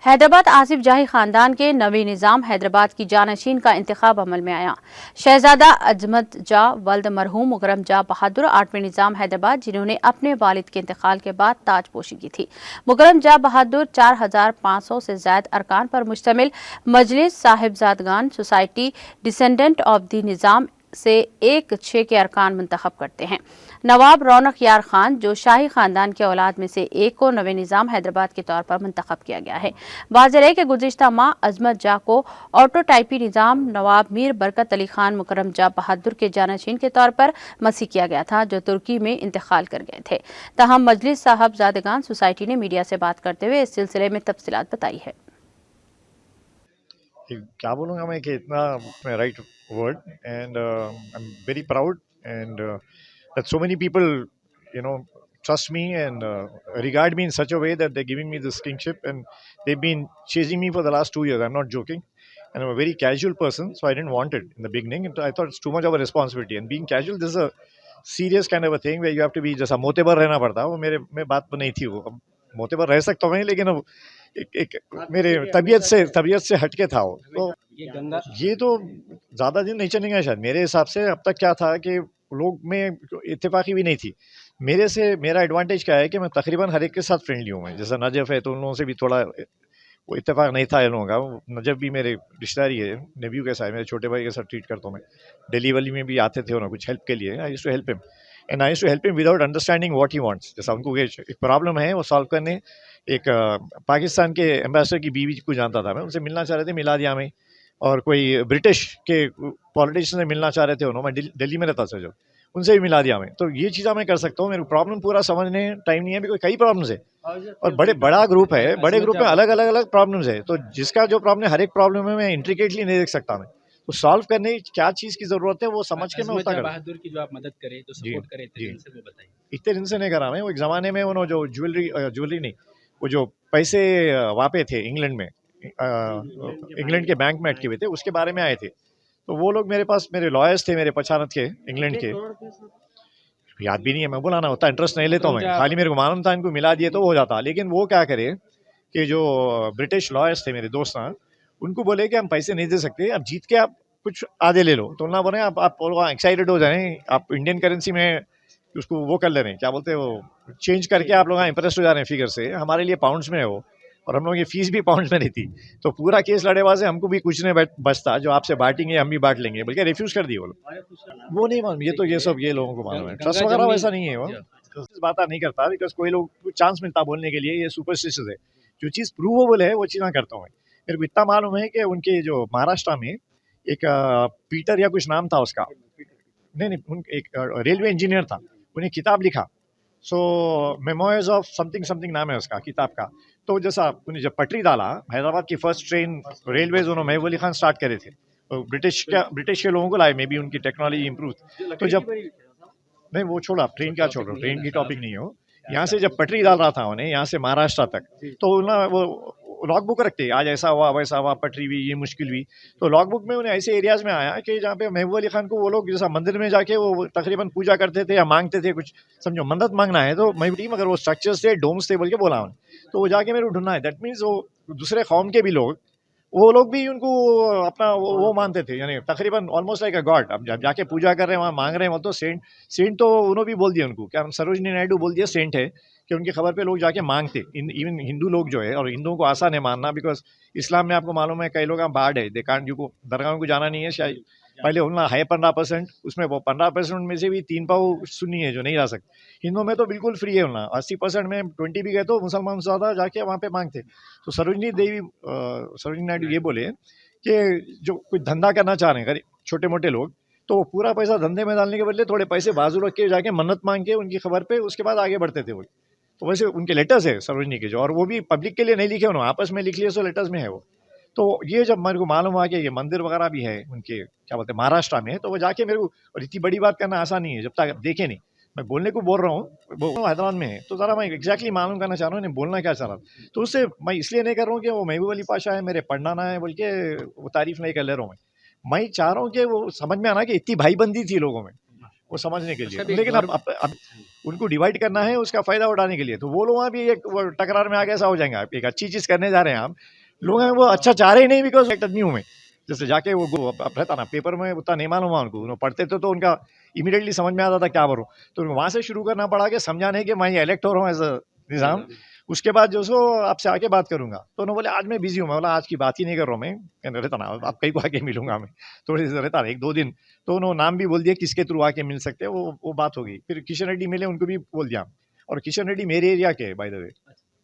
हैदराबाद आसिफ जाही खानदान के नवी निज़ाम हैदराबाद की जानशीन का इंतखाब अमल में आया। शहजादा अजमत जा वल्द मरहूम मुकरम जा बहादुर 8वें निज़ाम हैदराबाद, जिन्होंने अपने वालिद के इंतकाल के बाद ताजपोशी की थी। मुकरम जा बहादुर 4500 से ज़ायद अरकान पर मुश्तमिल मजलिस साहिबजादगान सोसाइटी डिसेंडेंट ऑफ द निज़ाम से 1/6 के अरकान मुंतखब करते हैं। नवाब रौनक यार खान, जो शाही खानदान के औलाद में से एक को नवे निज़ाम हैदराबाद के तौर पर मुंतखब किया गया है। वाज़ेह है कि गुज़िश्ता माह अजमत जा को ऑटोटाइपी निज़ाम नवाब मीर बरकत अली खान मुकरम जा बहादुर के जानशीन के तौर पर मसीह किया गया था, जो तुर्की में इंतकाल कर गए थे। तहम मजलिस साहबजादगान सोसाइटी ने मीडिया से बात करते हुए इस सिलसिले में तफसीलात बताई है। क्या बोलूँगा मैं कि इतना right word and I am very proud and that so many people, trust me and regard me in such a way that they're giving me this kingship, and they've been chasing me for the last 2 years. I'm not joking, and I'm a very casual person, so I didn't want it in the beginning. I thought it's too much of a responsibility, and being casual, this is a serious kind of a thing where you have to be जैसा मोतेबर रहना पड़ता है, वो मेरे में बात नहीं थी। वो अब मोतेबर रह सकता हूँ, लेकिन अब एक मेरे तबीयत से हटके था वो। तो ये तो ज़्यादा दिन नहीं चलेंगे शायद मेरे हिसाब से। अब तक क्या था कि लोग में इत्तेफाकी भी नहीं थी। मेरा एडवांटेज क्या है कि मैं तकरीबन हर एक के साथ फ्रेंडली हूँ। मैं जैसा नजफ़ है तो उन लोगों से भी थोड़ा वो इत्तेफाक नहीं था इन लोगों का। नजफ़ भी मेरे रिश्तेदारी है, नेव्यू के साथ, मेरे छोटे भाई के साथ ट्रीट करता हूँ मैं। दिल्ली वली में भी आते थे उन्होंने कुछ हेल्प के लिए। I used to help him and I used to help him without understanding what he wants. जैसा उनको एक प्रॉब्लम है वो सॉल्व करने, एक पाकिस्तान के एम्बेसडर की बीवी को जानता था मैं, उनसे मिलना चाह रहे थे, मिला दिया हमें। और कोई ब्रिटिश के पॉलिटिशियन से मिलना चाह रहे थे उन्होंने, मैं दिल्ली में रहता था जो, उनसे भी मिला दिया मैं। तो ये चीज़ें मैं कर सकता हूँ। मेरे प्रॉब्लम पूरा समझने टाइम नहीं है, बिकॉज कई प्रॉब्लम्स है और बड़ा ग्रुप है, बड़े ग्रुप में अलग अलग प्रॉब्लम्स है। तो जिसका जो प्रॉब्लम, हर एक प्रॉब्लम में मैं इंट्रिकेटली नहीं देख सकता मैं। तो सॉल्व करने की क्या चीज़ की ज़रूरत है वो समझ के मैं उतना कर। बहादुर की जो आप मदद करें, जो सपोर्ट करें, इतने दिन से वो बताइए। इतने दिन से नहीं करा मैं। वो एक ज़माने में उन्होंने जो ज्वेलरी नहीं, वो जो पैसे वापे थे इंग्लैंड में, इंग्लैंड के बैंक में अटके हुए थे, उसके बारे में आए थे। तो वो लोग मेरे पास, मेरे लॉयर्स थे मेरे पछानत के, इंग्लैंड के, याद भी नहीं है। मैं बोला ना, उतना इंटरेस्ट नहीं लेता हूँ मैं, खाली मेरे को मालूम था इनको मिला दिए तो हो जाता। लेकिन वो क्या करे कि जो ब्रिटिश लॉयर्स थे मेरे दोस्त ना, उनको बोले कि हम पैसे नहीं दे सकते, अब जीत के आप कुछ आधे ले लो। तो उन्होंने बोले आप एक्साइटेड हो जाए, आप इंडियन करेंसी में उसको वो कर ले रहे हैं, क्या बोलते हैं वो, चेंज करके आप लोग इंप्रेस हो जा रहे हैं फिगर से। हमारे लिए पाउंड्स में है वो, और हम लोगों की फीस भी पाउंड्स में नहीं थी। तो पूरा केस लड़े वाले हमको भी कुछ नहीं बचता, जो आपसे बांटेंगे हम भी बांट लेंगे, बल्कि रिफ्यूज कर दिए वो नहीं मालूम। ये सब ये लोगों को मालूम है। ट्रस्ट वगैरह वैसा नहीं है, वो बात नहीं करता, बिकॉज कोई लोग चांस मिलता बोलने के लिए, ये सुपरस्टिशियस है। जो चीज़ प्रूवेबल है वो चीज़ मैं करता हूँ। मेरे को इतना मालूम है कि उनके जो महाराष्ट्र में एक पीटर या कुछ नाम था उसका, नहीं एक रेलवे इंजीनियर था, उन्हें किताब लिखा, सो मेमोइर्स ऑफ समथिंग नाम है उसका किताब का। तो जैसा उन्हें जब पटरी डाला, हैदराबाद की फर्स्ट ट्रेन रेलवेज उन्होंने महबूब अली खान स्टार्ट करे थे, तो ब्रिटिश के लोगों को लाए, मे बी उनकी टेक्नोलॉजी इम्प्रूव। तो जब नहीं, वो छोड़ा, ट्रेन क्या छोड़ रहा हूँ, ट्रेन की टॉपिक नहीं हो। यहाँ से जब पटरी डाल रहा था उन्हें, यहाँ से महाराष्ट्र तक, तो ना वो लॉग बुक रखते, आज ऐसा हुआ वैसा हुआ, पटरी हुई, ये मुश्किल हुई। तो लॉग बुक में उन्हें ऐसे एरियाज में आया कि जहाँ पे महबूब अली खान को वो लोग जैसा मंदिर में जाके वो तकरीबन पूजा करते थे या मांगते थे कुछ, समझो मन्नत मांगना है तो महबूब, मगर वो स्ट्रक्चर्स थे, डोम्स थे बोल के बोला उन्हें। तो वो जाके मेरे को ढूंढना है। दैट मीन्स वो दूसरे कौम के भी लोग, वो लोग भी उनको अपना वो मानते थे, यानी तकरीबन ऑलमोस्ट लाइक अ गॉड। अब जब जाके पूजा कर रहे हैं, वहाँ मांग रहे हैं, वो तो सेंट तो उन्होंने भी बोल दिया उनको, क्या सरोजनी नायडू बोल दिया सेंट है, कि उनकी खबर पे लोग जाके मांगते। इवन हिंदू लोग जो है, और हिंदुओं को आसान है मानना, बिकॉज इस्लाम में आपको मालूम है कई लोग बाढ़ है, दे कांट, को दरगाहों को जाना नहीं है शायद। पहले उनका है 15%, उसमें वो 15% में से भी 3 पाव सुन्नी है जो नहीं जा सकते। हिंदुओं में तो बिल्कुल फ्री है उनका, 80% में 20 भी गए तो मुसलमान ज़्यादा जाके वहाँ पे मांगते। तो सरोजनी नायडू ये बोले कि जो कुछ धंधा करना चाह रहे हैं छोटे मोटे लोग, तो वो पूरा पैसा धंधे में डालने के बदले थोड़े पैसे बाजू रख के जाके मन्नत मांग के उनकी खबर पे उसके बाद आगे बढ़ते थे वो। तो वैसे उनके लेटर्स है सरोजनी के जो, और वो भी पब्लिक के लिए नहीं लिखे उन्होंने, आपस में लिख लिए, सो लेटर्स में है वो। तो ये जब मेरे को मालूम हुआ कि ये मंदिर वगैरह भी है उनके, क्या बोलते हैं, महाराष्ट्र में, तो वो जाके मेरे को, और इतनी बड़ी बात करना आसान नहीं है जब तक देखे नहीं। मैं बोलने को बोल रहा हूँ, वो हैदराबाद में है, तो ज़रा मैं एग्जैक्टली मालूम करना चाह रहा हूँ इन्हें बोलना क्या चाह रहा। तो उससे मैं इसलिए नहीं कर रहा हूँ कि वो महबूब अली पाशा है, मेरे पढ़ना ना है बोल के वो तारीफ नहीं कर ले रहा हूँ। मैं चाह रहा हूँ कि वो समझ में आना कि इतनी भाईबंदी थी लोगों में, वो समझने के लिए। सब एक लेकिन अब उनको डिवाइड करना है उसका फायदा उठाने के लिए, तो वो लोग वहाँ भी एक वो टकरार में आगे ऐसा हो जाएंगे। एक अच्छी चीज़ करने जा रहे हैं आप, लोग हैं वो अच्छा चाह रहे ही नहीं, बिकॉज एक आदमी हूँ मैं। जैसे जाके वो अब रहता ना पेपर में उतना नहीं मालूम हुआ उनको, उन्होंने पढ़ते थे तो उनका इमीडिएटली समझ में आता था क्या भरूँ, तो वहाँ से शुरू करना पड़ा कि समझाने कि मैं इलेक्ट हो रहा हूँ एज अ निज़ाम, उसके बाद जो सो आपसे आके बात करूंगा। तो उन्होंने बोले आज मैं बिजी हूँ। मैं बोला आज की बात ही नहीं कर रहा हूँ मैं, रहता ना आप कहीं को आके मिलूंगा मैं, थोड़ी देर रहता ना 1-2 दिन। तो उन्होंने नाम भी बोल दिया किसके थ्रू आके मिल सकते हैं, वो बात हो गई। फिर किशन रेड्डी मिले, उनको भी बोल दिया। और किशन रेड्डी मेरे एरिया के बाय द वे,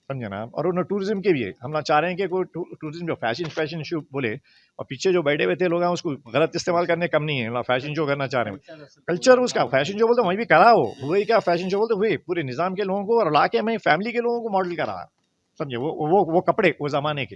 समझे ना। और उन्होंने टूरिज्म के भी है, हम ना चाह रहे हैं कि कोई टूरिज्म जो फैशन शो बोले, और पीछे जो बैठे हुए थे लोग हैं उसको गलत इस्तेमाल करने कम नहीं है। फैशन शो करना चाह रहे हैं, कल्चर उसका फैशन शो बोलते वहीं भी करा हो, वही क्या फैशन शो बोलते हुए पूरे निज़ाम के लोगों को और ला के मैं फैमिली के लोगों को मॉडल करा, समझे। वो कपड़े वो ज़माने के